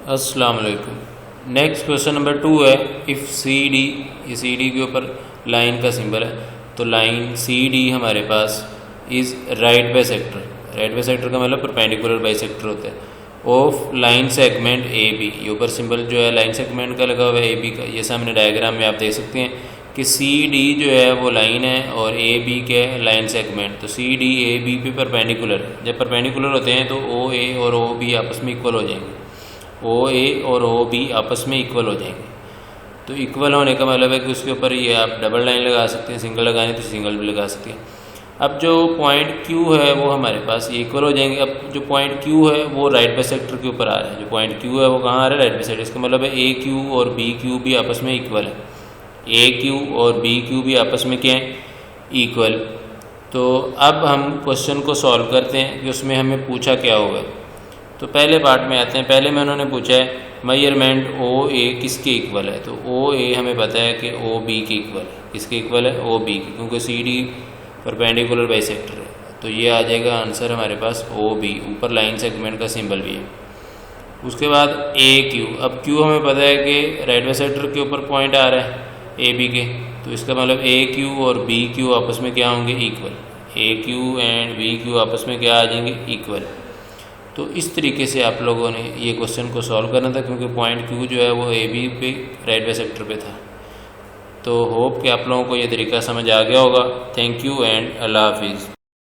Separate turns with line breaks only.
अस्सलाम वालेकुम। Next question number 2 है, इफ़ सी डी, ये सी डी के ऊपर लाइन का सिंबल है, तो लाइन सी डी हमारे पास is right bisector. Right bisector का मतलब परपेंडिकुलर बाइसेक्टर होता है of line segment A B. ये ऊपर सिंबल जो है लाइन सेगमेंट का लगा हुआ है, ए बी का। ये सामने डायग्राम में आप देख सकते हैं कि सी डी जो है वो लाइन है और ए बी के लाइन सेगमेंट। तो सी डी ए बी पे परपेंडिकुलर है। जब परपेंडिकुलर होते हैं तो ओ ए और ओ बी आपस में इक्वल हो जाएंगे। ओ ए और ओ बी आपस में इक्वल हो जाएंगे। तो इक्वल होने का मतलब है कि उसके ऊपर ये आप डबल लाइन लगा सकते हैं, सिंगल लगाएं तो सिंगल भी लगा सकते हैं। अब जो पॉइंट क्यू है वो हमारे पास ये इक्वल हो जाएंगे। अब जो पॉइंट क्यू है वो राइट बाइसेक्टर के ऊपर आ रहा है। जो पॉइंट क्यू है वो कहाँ आ रहा है? Right bisector. इसका मतलब है ए क्यू और बी क्यू भी आपस में इक्वल है। ए क्यू और बी क्यू भी आपस में क्या है? इक्वल। तो अब हम क्वेश्चन को सॉल्व करते हैं कि उसमें हमें पूछा क्या होगा। तो पहले पार्ट में आते हैं। पहले में उन्होंने पूछा है मेजरमेंट ओ ए किसके इक्वल है। तो ओ ए हमें पता है कि ओ बी के इक्वल है। किसके इक्वल है? ओ बी के, क्योंकि सी डी परपेंडिकुलर बाइसेक्टर है। तो ये आ जाएगा आंसर हमारे पास ओ बी। ऊपर लाइन सेगमेंट का सिंबल भी है। उसके बाद ए क्यू। अब क्यू हमें पता है कि राइट बाइसेक्टर के ऊपर पॉइंट आ रहा है ए बी के। तो इसका मतलब ए क्यू और बी क्यू आपस में क्या होंगे? Equal. A Q and B Q आपस में क्या आ जाएंगे? इक्वल। तो इस तरीके से आप लोगों ने ये क्वेश्चन को सॉल्व करना था, क्योंकि पॉइंट क्यू जो है वो ए बी पे राइट बाइसेक्टर पे था। तो होप कि आप लोगों को ये तरीका समझ आ गया होगा। थैंक यू एंड अल्लाह हाफिज़।